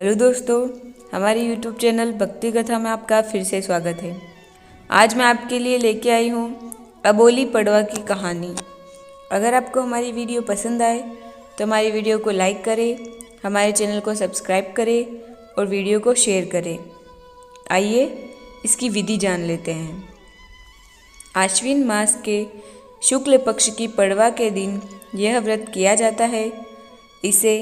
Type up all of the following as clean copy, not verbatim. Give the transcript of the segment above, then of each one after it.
Hello दोस्तों, हमारे YouTube channel भक्ति कथा में आपका फिर से स्वागत है। आज मैं आपके लिए लेके आई हूँ अबोली पड़वा की कहानी। अगर आपको हमारी वीडियो पसंद आए तो हमारी वीडियो को लाइक करें, हमारे चैनल को सब्सक्राइब करें और वीडियो को शेयर करें। आइए इसकी विधि जान लेते हैं। आश्विन मास के शुक्ल पक्ष की पड़वा के दिन यह व्रत किया जाता है। इसे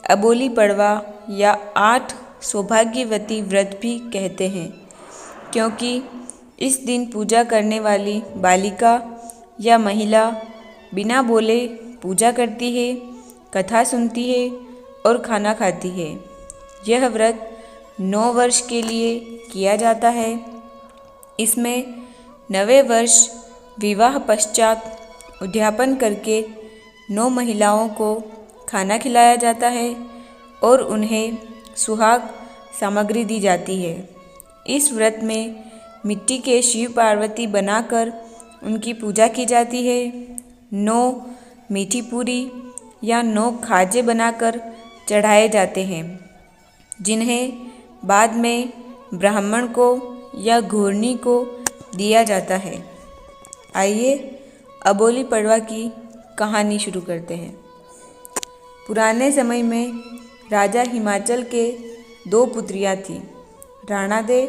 अबोली पड़वा या 8 सौभाग्यवती व्रत भी कहते हैं, क्योंकि इस दिन पूजा करने वाली बालिका या महिला बिना बोले पूजा करती है, कथा सुनती है और खाना खाती है। यह व्रत 9 वर्ष के लिए किया जाता है। इसमें 9वें वर्ष विवाह पश्चात उद्यापन करके 9 महिलाओं को खाना खिलाया जाता है और उन्हें सुहाग सामग्री दी जाती है। इस व्रत में मिट्टी के शिव पार्वती बनाकर उनकी पूजा की जाती है। 9 मीठी पूरी या 9 खाजे बनाकर चढ़ाए जाते हैं, जिन्हें बाद में ब्राह्मण को या घोरनी को दिया जाता है। आइए अबोली पड़वा की कहानी शुरू करते हैं। पुराने समय में राजा हिमाचल के 2 पुत्रियां थीं, राणादे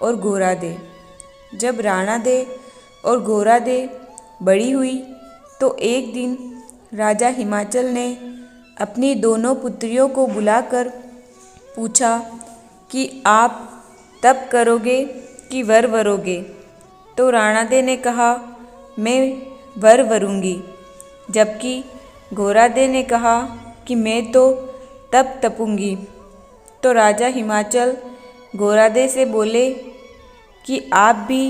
और घोरादे। जब राणादे और घोरादे बड़ी हुई तो एक दिन राजा हिमाचल ने अपनी दोनों पुत्रियों को बुलाकर पूछा कि आप तप करोगे कि वर वरोगे। तो राणादे ने कहा, मैं वर वरूंगी, जबकि घोरादे ने कहा कि मैं तो तप तपूंगी। तो राजा हिमाचल घोरादे से बोले कि आप भी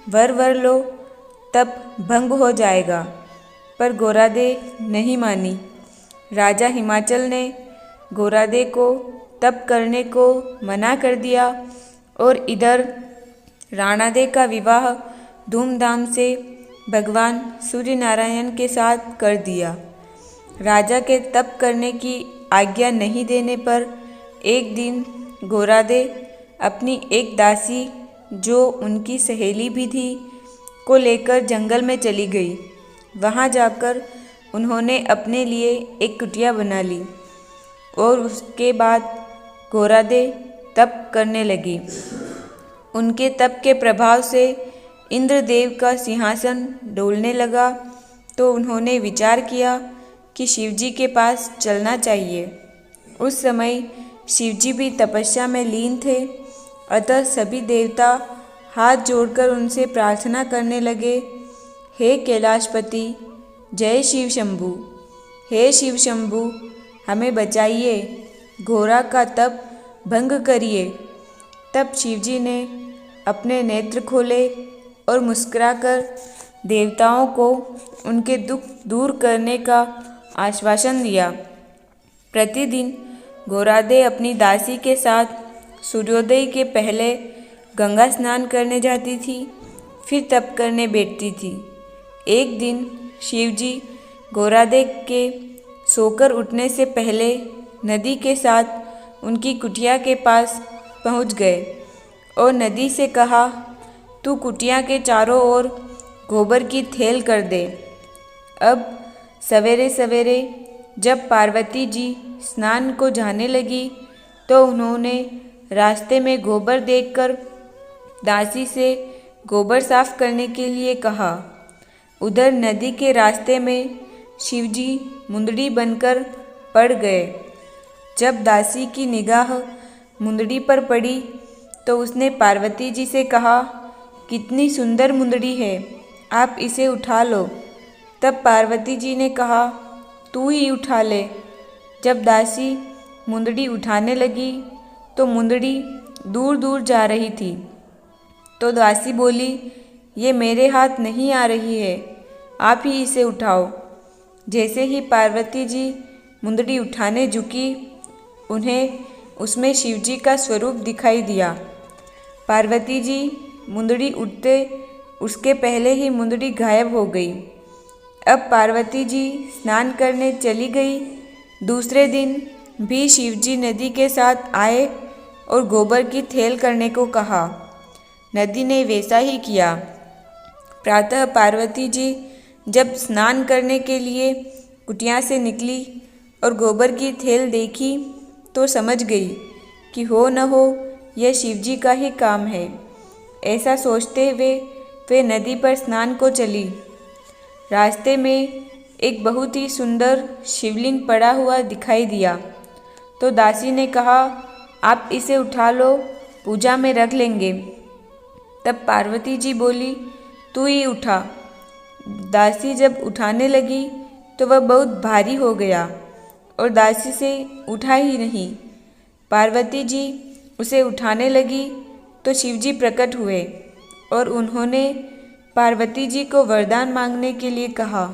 वर लो, तप भंग हो जाएगा। पर घोरादे नहीं मानी। राजा हिमाचल ने घोरादे को तप करने को मना कर दिया और इधर राणादे का विवाह धूमधाम से भगवान सूर्य नारायण के साथ कर दिया। राजा के तप करने की आज्ञा नहीं देने पर एक दिन घोरादे अपनी एक दासी, जो उनकी सहेली भी थी, को लेकर जंगल में चली गई। वहां जाकर उन्होंने अपने लिए एक कुटिया बना ली और उसके बाद घोरादे तप करने लगी। उनके तप के प्रभाव से इंद्रदेव का सिंहासन डोलने लगा। तो उन्होंने विचार किया कि शिवजी के पास चलना चाहिए। उस समय शिवजी भी तपस्या में लीन थे, अतः सभी देवता हाथ जोड़कर उनसे प्रार्थना करने लगे, हे कैलाशपति, जय शिव शंभु, हे शिव शंभु, हमें बचाइए, घोरा का तप भंग करिए। तब शिवजी ने अपने नेत्र खोले और मुस्कुराकर देवताओं को उनके दुख दूर करने का आश्वासन दिया। प्रतिदिन घोरादे अपनी दासी के साथ सूर्योदय के पहले गंगा स्नान करने जाती थी, फिर तप करने बैठती थी। एक दिन शिवजी घोरादे के सोकर उठने से पहले नदी के साथ उनकी कुटिया के पास पहुंच गए और नदी से कहा, तू कुटिया के चारों ओर गोबर की थैल कर दे। अब सवेरे सवेरे जब पार्वती जी स्नान को जाने लगी तो उन्होंने रास्ते में गोबर देखकर दासी से गोबर साफ करने के लिए कहा। उधर नदी के रास्ते में शिवजी मुंदड़ी बनकर पड़ गए। जब दासी की निगाह मुंदड़ी पर पड़ी तो उसने पार्वती जी से कहा, कितनी सुंदर मुंदड़ी है, आप इसे उठा लो। तब पार्वती जी ने कहा, तू ही उठा ले। जब दासी मुंदड़ी उठाने लगी तो मुंदड़ी दूर दूर जा रही थी। तो दासी बोली, ये मेरे हाथ नहीं आ रही है, आप ही इसे उठाओ। जैसे ही पार्वती जी मुंदड़ी उठाने झुकी, उन्हें उसमें शिवजी का स्वरूप दिखाई दिया। पार्वती जी मुंदड़ी उठते उसके पहले ही मुंदड़ी गायब हो गई। अब पार्वती जी स्नान करने चली गई। दूसरे दिन भी शिवजी नदी के साथ आए और गोबर की थेल करने को कहा। नदी ने वैसा ही किया। प्रातः पार्वती जी जब स्नान करने के लिए कुटिया से निकली और गोबर की थेल देखी तो समझ गई कि हो न हो यह शिवजी का ही काम है। ऐसा सोचते हुए वे नदी पर स्नान को चली। रास्ते में एक बहुत ही सुंदर शिवलिंग पड़ा हुआ दिखाई दिया तो दासी ने कहा, आप इसे उठा लो, पूजा में रख लेंगे। तब पार्वती जी बोली, तू ही उठा। दासी जब उठाने लगी तो वह बहुत भारी हो गया और दासी से उठा ही नहीं। पार्वती जी उसे उठाने लगी तो शिवजी प्रकट हुए और उन्होंने पार्वती जी को वरदान मांगने के लिए कहा।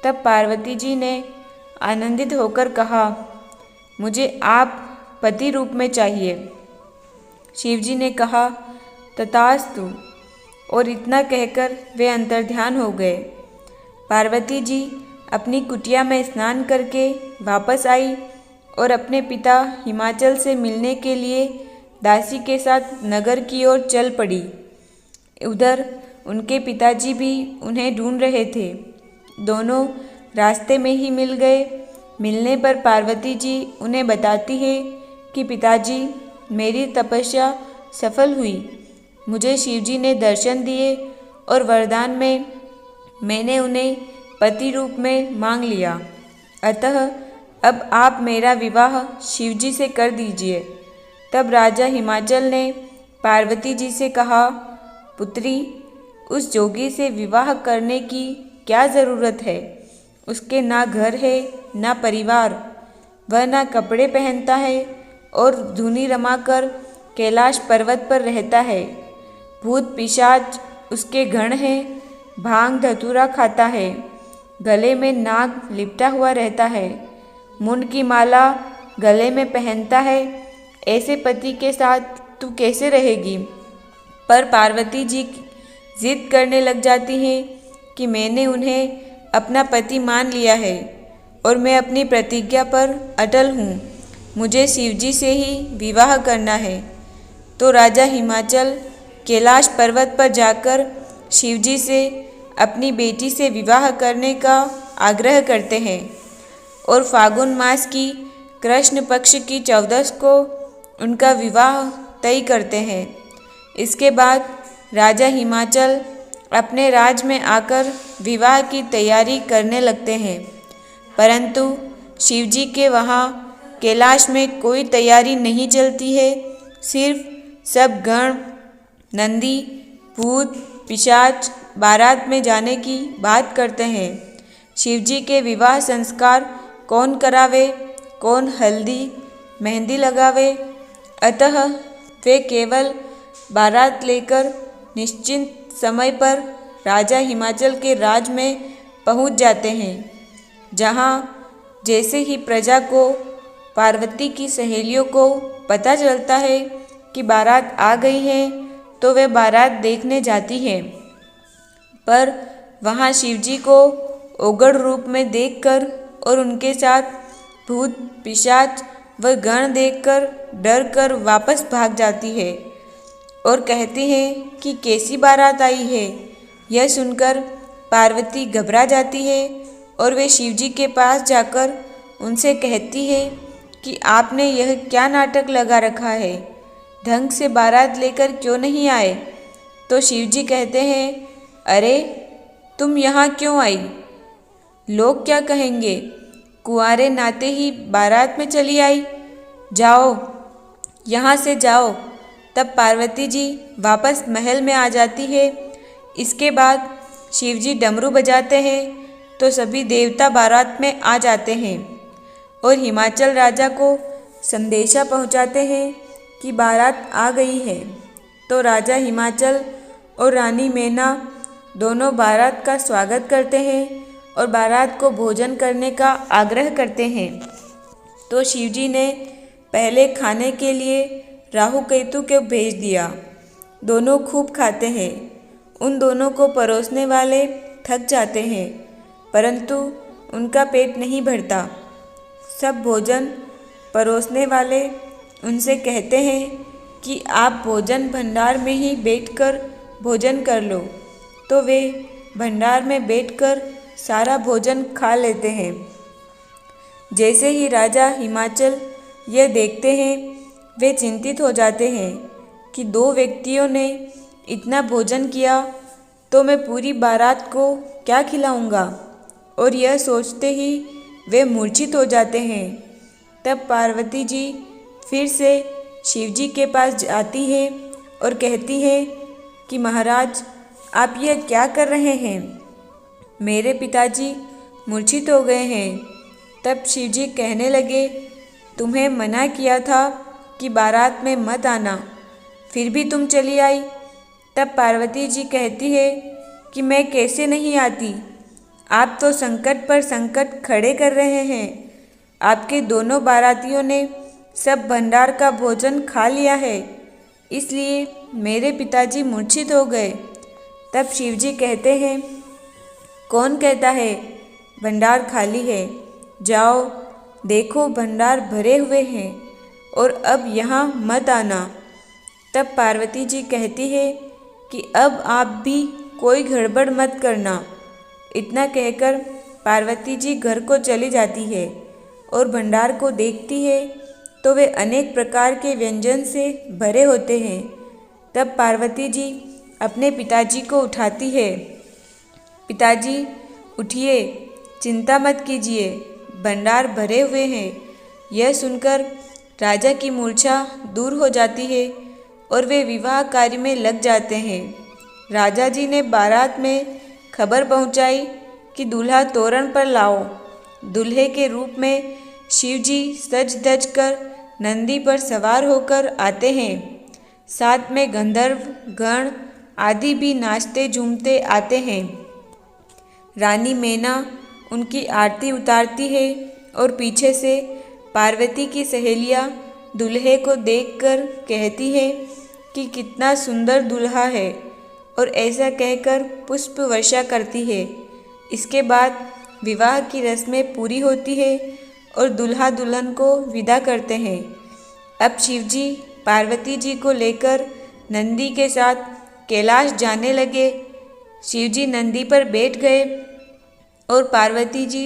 तब पार्वती जी ने आनंदित होकर कहा, मुझे आप पति रूप में चाहिए। शिवजी ने कहा, तथास्तु, और इतना कहकर वे अंतर्ध्यान हो गए। पार्वती जी अपनी कुटिया में स्नान करके वापस आई और अपने पिता हिमाचल से मिलने के लिए दासी के साथ नगर की ओर चल पड़ी। उधर उनके पिताजी भी उन्हें ढूंढ रहे थे। दोनों रास्ते में ही मिल गए। मिलने पर पार्वती जी उन्हें बताती है कि पिताजी, मेरी तपस्या सफल हुई। मुझे शिवजी ने दर्शन दिए और वरदान में मैंने उन्हें पति रूप में मांग लिया। अतः अब आप मेरा विवाह शिवजी से कर दीजिए। तब राजा हिमाचल ने पार्वती जी से कहा, पुत्री, उस जोगी से विवाह करने की क्या ज़रूरत है? उसके ना घर है ना परिवार, वह ना कपड़े पहनता है और धुनी रमाकर कैलाश पर्वत पर रहता है। भूत पिशाच उसके गण हैं, भांग धतूरा खाता है, गले में नाग लिपटा हुआ रहता है, मुंड की माला गले में पहनता है। ऐसे पति के साथ तू कैसे रहेगी? पर पार्वती जी जिद करने लग जाती हैं कि मैंने उन्हें अपना पति मान लिया है और मैं अपनी प्रतिज्ञा पर अटल हूँ। मुझे शिवजी से ही विवाह करना है। तो राजा हिमाचल कैलाश पर्वत पर जाकर शिवजी से अपनी बेटी से विवाह करने का आग्रह करते हैं और फागुन मास की कृष्ण पक्ष की 14 को उनका विवाह तय करते हैं। इसके बाद राजा हिमाचल अपने राज में आकर विवाह की तैयारी करने लगते हैं, परंतु शिवजी के वहाँ कैलाश में कोई तैयारी नहीं चलती है। सिर्फ सब गण, नंदी, भूत पिशाच बारात में जाने की बात करते हैं। शिवजी के विवाह संस्कार कौन करावे, कौन हल्दी मेहंदी लगावे? अतः वे केवल बारात लेकर निश्चित समय पर राजा हिमाचल के राज में पहुंच जाते हैं, जहां जैसे ही प्रजा को, पार्वती की सहेलियों को पता चलता है कि बारात आ गई है तो वे बारात देखने जाती हैं। पर वहां शिवजी को ओगड़ रूप में देखकर और उनके साथ भूत पिशाच व गण देखकर डर कर वापस भाग जाती है और कहती है कि कैसी बारात आई है। यह सुनकर पार्वती घबरा जाती है और वे शिवजी के पास जाकर उनसे कहती है कि आपने यह क्या नाटक लगा रखा है, ढंग से बारात लेकर क्यों नहीं आए? तो शिवजी कहते हैं, अरे तुम यहाँ क्यों आई? लोग क्या कहेंगे? कुंवारे नाते ही बारात में चली आई। जाओ, यहाँ से जाओ। तब पार्वती जी वापस महल में आ जाती है। इसके बाद शिवजी डमरू बजाते हैं तो सभी देवता बारात में आ जाते हैं और हिमाचल राजा को संदेशा पहुंचाते हैं कि बारात आ गई है। तो राजा हिमाचल और रानी मैना दोनों बारात का स्वागत करते हैं और बारात को भोजन करने का आग्रह करते हैं। तो शिवजी ने पहले खाने के लिए राहु केतु को भेज दिया। दोनों खूब खाते हैं। उन दोनों को परोसने वाले थक जाते हैं, परंतु उनका पेट नहीं भरता। सब भोजन परोसने वाले उनसे कहते हैं कि आप भोजन भंडार में ही बैठकर भोजन कर लो, तो वे भंडार में बैठकर सारा भोजन खा लेते हैं। जैसे ही राजा हिमाचल यह देखते हैं, वे चिंतित हो जाते हैं कि 2 व्यक्तियों ने इतना भोजन किया तो मैं पूरी बारात को क्या खिलाऊंगा, और यह सोचते ही वे मूर्छित हो जाते हैं। तब पार्वती जी फिर से शिव जी के पास जाती है और कहती है कि महाराज, आप यह क्या कर रहे हैं? मेरे पिताजी मूर्छित हो गए हैं। तब शिव जी कहने लगे, तुम्हें मना किया था कि बारात में मत आना, फिर भी तुम चली आई। तब पार्वती जी कहती है कि मैं कैसे नहीं आती, आप तो संकट पर संकट खड़े कर रहे हैं। आपके दोनों बारातियों ने सब भंडार का भोजन खा लिया है, इसलिए मेरे पिताजी मूर्छित हो गए। तब शिवजी कहते हैं, कौन कहता है भंडार खाली है? जाओ देखो, भंडार भरे हुए हैं, और अब यहाँ मत आना। तब पार्वती जी कहती है कि अब आप भी कोई गड़बड़ मत करना। इतना कहकर पार्वती जी घर को चली जाती है और भंडार को देखती है तो वे अनेक प्रकार के व्यंजन से भरे होते हैं। तब पार्वती जी अपने पिताजी को उठाती है। पिताजी उठिए, चिंता मत कीजिए, भंडार भरे हुए हैं। यह सुनकर राजा की मूर्छा दूर हो जाती है और वे विवाह कार्य में लग जाते हैं। राजा जी ने बारात में खबर पहुंचाई कि दूल्हा तोरण पर लाओ। दूल्हे के रूप में शिव जी सज धज कर नंदी पर सवार होकर आते हैं। साथ में गंधर्व गण आदि भी नाचते झूमते आते हैं। रानी मैना उनकी आरती उतारती है और पीछे से पार्वती की सहेलियां दूल्हे को देखकर कहती है कि कितना सुंदर दूल्हा है, और ऐसा कहकर पुष्प वर्षा करती है। इसके बाद विवाह की रस्में पूरी होती है और दूल्हा दुल्हन को विदा करते हैं। अब शिवजी पार्वती जी को लेकर नंदी के साथ कैलाश जाने लगे। शिवजी नंदी पर बैठ गए और पार्वती जी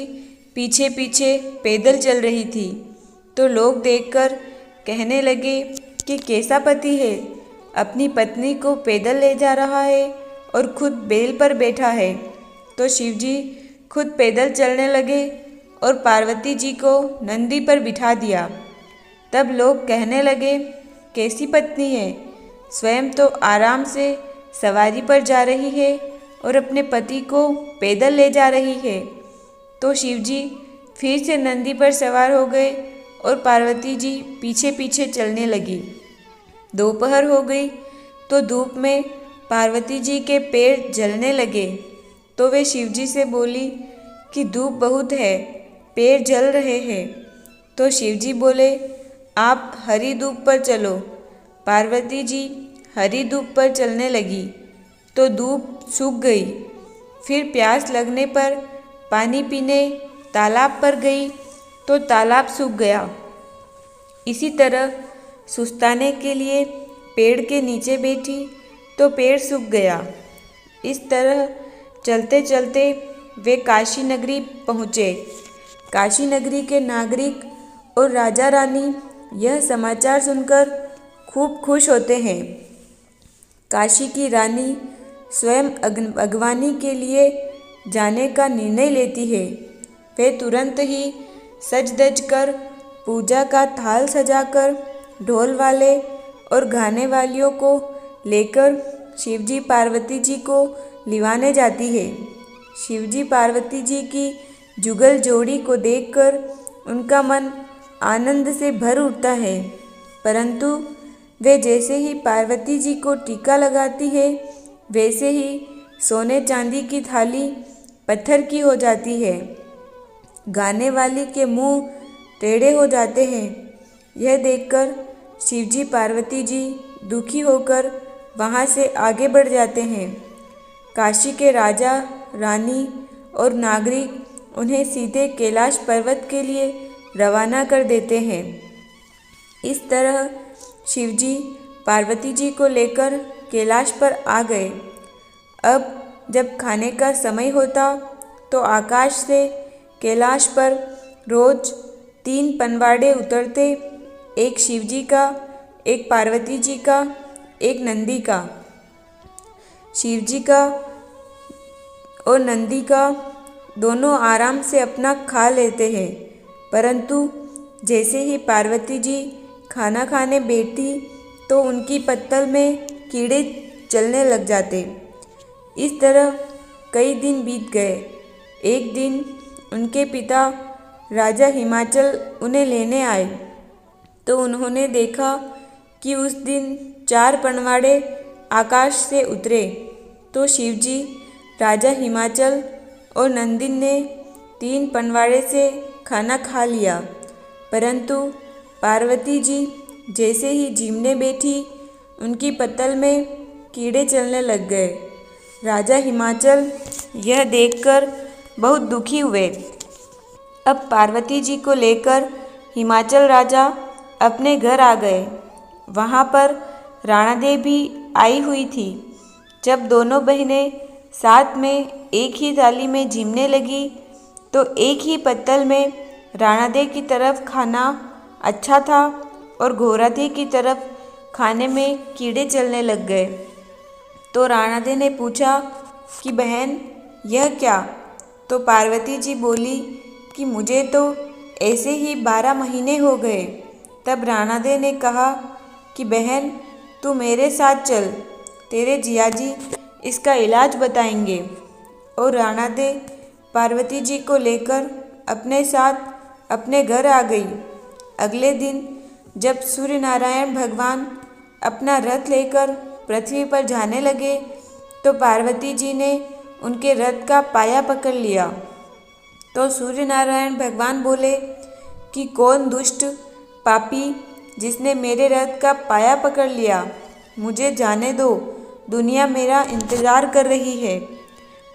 पीछे पीछे पैदल चल रही थी। तो लोग देखकर कहने लगे कि कैसा पति है, अपनी पत्नी को पैदल ले जा रहा है और खुद बैल पर बैठा है। तो शिवजी खुद पैदल चलने लगे और पार्वती जी को नंदी पर बिठा दिया। तब लोग कहने लगे, कैसी पत्नी है, स्वयं तो आराम से सवारी पर जा रही है और अपने पति को पैदल ले जा रही है। तो शिवजी फिर से नंदी पर सवार हो गए और पार्वती जी पीछे पीछे चलने लगी। दोपहर हो गई तो धूप में पार्वती जी के पैर जलने लगे। तो वे शिवजी से बोली कि धूप बहुत है, पैर जल रहे हैं। तो शिवजी बोले, आप हरी धूप पर चलो। पार्वती जी हरी धूप पर चलने लगी तो धूप सूख गई। फिर प्यास लगने पर पानी पीने तालाब पर गई तो तालाब सूख गया। इसी तरह सुस्ताने के लिए पेड़ के नीचे बैठी तो पेड़ सूख गया। इस तरह चलते चलते वे काशी नगरी पहुँचे। काशी नगरी के नागरिक और राजा रानी यह समाचार सुनकर खूब खुश होते हैं। काशी की रानी स्वयं अगवानी के लिए जाने का निर्णय लेती है। वे तुरंत ही सज धज कर पूजा का थाल सजाकर ढोल वाले और गाने वालियों को लेकर शिवजी पार्वती जी को लिवाने जाती है। शिवजी पार्वती जी की जुगल जोड़ी को देखकर उनका मन आनंद से भर उठता है, परंतु वे जैसे ही पार्वती जी को टीका लगाती है वैसे ही सोने चांदी की थाली पत्थर की हो जाती है। गाने वाली के मुंह टेढ़े हो जाते हैं। यह देखकर शिवजी पार्वती जी दुखी होकर वहाँ से आगे बढ़ जाते हैं। काशी के राजा रानी और नागरिक उन्हें सीधे कैलाश पर्वत के लिए रवाना कर देते हैं। इस तरह शिवजी पार्वती जी को लेकर कैलाश पर आ गए। अब जब खाने का समय होता तो आकाश से कैलाश पर रोज 3 पनवाड़े उतरते, एक शिवजी का, एक पार्वती जी का, एक नंदी का। शिवजी का और नंदी का दोनों आराम से अपना खा लेते हैं, परंतु जैसे ही पार्वती जी खाना खाने बैठती तो उनकी पत्तल में कीड़े चलने लग जाते। इस तरह कई दिन बीत गए। एक दिन उनके पिता राजा हिमाचल उन्हें लेने आए तो उन्होंने देखा कि उस दिन 4 पनवाड़े आकाश से उतरे। तो शिवजी, राजा हिमाचल और नंदिन ने 3 पनवाड़े से खाना खा लिया, परंतु पार्वती जी जैसे ही जीमने बैठी उनकी पत्तल में कीड़े चलने लग गए। राजा हिमाचल यह देखकर बहुत दुखी हुए। अब पार्वती जी को लेकर हिमाचल राजा अपने घर आ गए। वहाँ पर राणा देवी भी आई हुई थी। जब दोनों बहनें साथ में एक ही थाली में जीमने लगी तो एक ही पत्तल में राणा देवी की तरफ खाना अच्छा था और घोरा देवी की तरफ खाने में कीड़े चलने लग गए। तो राणा देवी ने पूछा कि बहन यह क्या? तो पार्वती जी बोली कि मुझे तो ऐसे ही 12 महीने हो गए। तब राणा देवी ने कहा कि बहन तू मेरे साथ चल, तेरे जियाजी इसका इलाज बताएंगे। और राणा देवी पार्वती जी को लेकर अपने साथ अपने घर आ गई। अगले दिन जब सूर्य नारायण भगवान अपना रथ लेकर पृथ्वी पर जाने लगे तो पार्वती जी ने उनके रथ का पाया पकड़ लिया। तो सूर्य नारायण भगवान बोले कि कौन दुष्ट पापी जिसने मेरे रथ का पाया पकड़ लिया, मुझे जाने दो, दुनिया मेरा इंतज़ार कर रही है।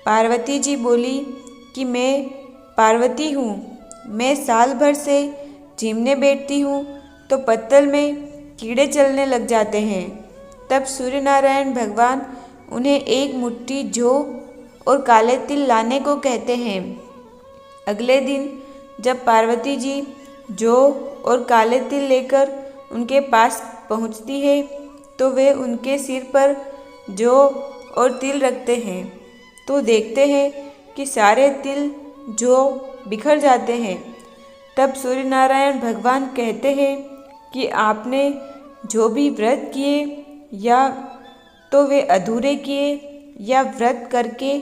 पार्वती जी बोली कि मैं पार्वती हूँ, मैं साल भर से जीमने बैठती हूँ तो पत्तल में कीड़े चलने लग जाते हैं। तब सूर्य नारायण भगवान उन्हें एक मुट्ठी जौ और काले तिल लाने को कहते हैं। अगले दिन जब पार्वती जी जौ और काले तिल लेकर उनके पास पहुँचती है तो वे उनके सिर पर जौ और तिल रखते हैं तो देखते हैं कि सारे तिल जौ बिखर जाते हैं। तब सूर्य नारायण भगवान कहते हैं कि आपने जो भी व्रत किए या तो वे अधूरे किए या व्रत करके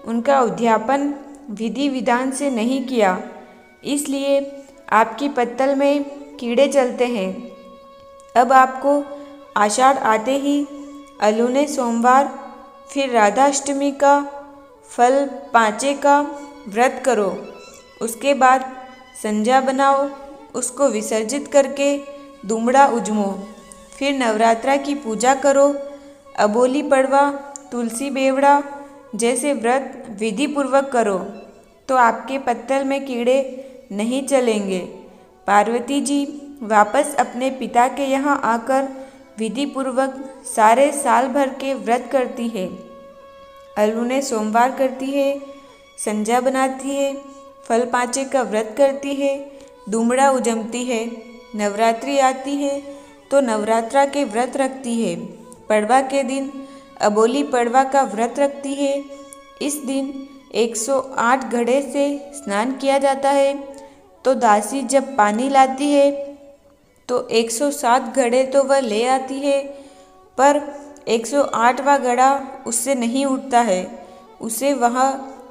उनका उद्यापन विधि विधान से नहीं किया, इसलिए आपकी पत्तल में कीड़े चलते हैं। अब आपको आषाढ़ आते ही अलूने सोमवार फिर राधाष्टमी का फल पाँचे का व्रत करो। उसके बाद संजा बनाओ, उसको विसर्जित करके दुमड़ा उजमो। फिर नवरात्रा की पूजा करो, अबोली पड़वा, तुलसी बेवड़ा जैसे व्रत विधि पूर्वक करो तो आपके पत्तल में कीड़े नहीं चलेंगे। पार्वती जी वापस अपने पिता के यहाँ आकर विधि पूर्वक सारे साल भर के व्रत करती है। अलूने सोमवार करती है, संजा बनाती है, फल पाँचे का व्रत करती है, दुमड़ा उजमती है। नवरात्रि आती है तो नवरात्रा के व्रत रखती है। पड़वा के दिन अबोली पड़वा का व्रत रखती है। इस दिन 108 घड़े से स्नान किया जाता है। तो दासी जब पानी लाती है तो 107 घड़े तो वह ले आती है, पर 108वां घड़ा उससे नहीं उठता है। उसे वह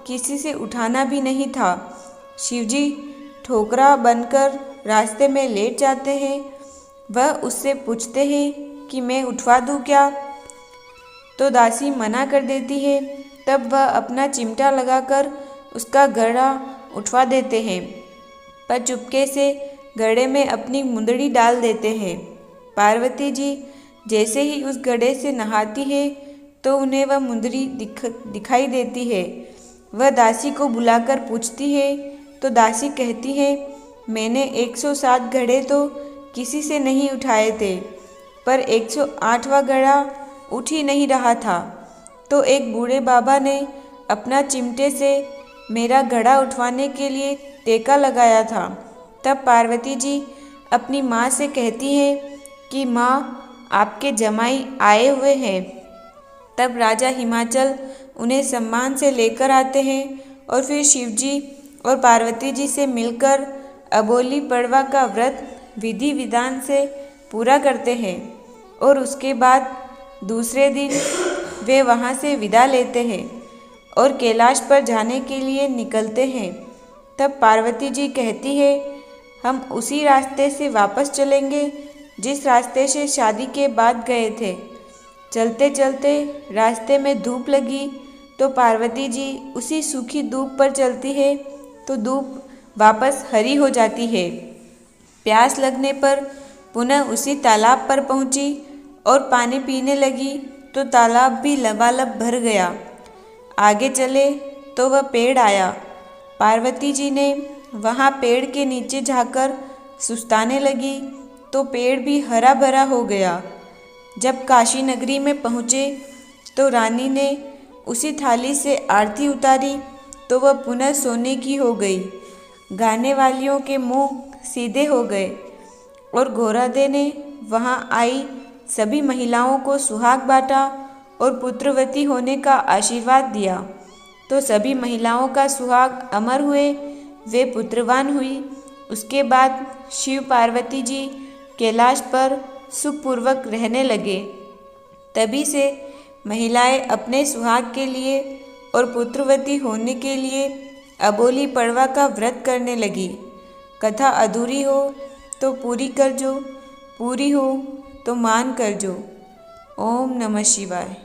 किसी से उठाना भी नहीं था। शिवजी ठोकरा बनकर रास्ते में लेट जाते हैं। वह उससे पूछते हैं कि मैं उठवा दूँ क्या? तो दासी मना कर देती है। तब वह अपना चिमटा लगाकर उसका घड़ा उठवा देते हैं, पर चुपके से घड़े में अपनी मुंदड़ी डाल देते हैं। पार्वती जी जैसे ही उस घड़े से नहाती है तो उन्हें वह मुंदड़ी दिखाई देती है। वह दासी को बुलाकर पूछती है तो दासी कहती है, मैंने 107 घड़े तो किसी से नहीं उठाए थे, पर 108वां घड़ा उठ ही नहीं रहा था। तो एक बूढ़े बाबा ने अपना चिमटे से मेरा घड़ा उठवाने के लिए टेका लगाया था। तब पार्वती जी अपनी माँ से कहती हैं कि माँ, आपके जमाई आए हुए हैं। तब राजा हिमाचल उन्हें सम्मान से लेकर आते हैं और फिर शिवजी और पार्वती जी से मिलकर अबोली पड़वा का व्रत विधि विधान से पूरा करते हैं और उसके बाद दूसरे दिन वे वहाँ से विदा लेते हैं और कैलाश पर जाने के लिए निकलते हैं। तब पार्वती जी कहती है, हम उसी रास्ते से वापस चलेंगे जिस रास्ते से शादी के बाद गए थे। चलते चलते रास्ते में धूप लगी तो पार्वती जी उसी सूखी धूप पर चलती है तो धूप वापस हरी हो जाती है। प्यास लगने पर पुनः उसी तालाब पर पहुंची और पानी पीने लगी तो तालाब भी लबालब भर गया। आगे चले तो वह पेड़ आया। पार्वती जी ने वहाँ पेड़ के नीचे जाकर सुस्ताने लगी तो पेड़ भी हरा भरा हो गया। जब काशी नगरी में पहुँचे तो रानी ने उसी थाली से आरती उतारी तो वह पुनः सोने की हो गई। गाने वालियों के मुंह सीधे हो गए और घोरादे ने वहाँ आई सभी महिलाओं को सुहाग बांटा और पुत्रवती होने का आशीर्वाद दिया। तो सभी महिलाओं का सुहाग अमर हुए, वे पुत्रवान हुई। उसके बाद शिव पार्वती जी कैलाश पर सुखपूर्वक रहने लगे। तभी से महिलाएं अपने सुहाग के लिए और पुत्रवती होने के लिए अबोली पड़वा का व्रत करने लगी। कथा अधूरी हो तो पूरी कर जो, पूरी हो तो मान कर जो। ओम नमः शिवाय।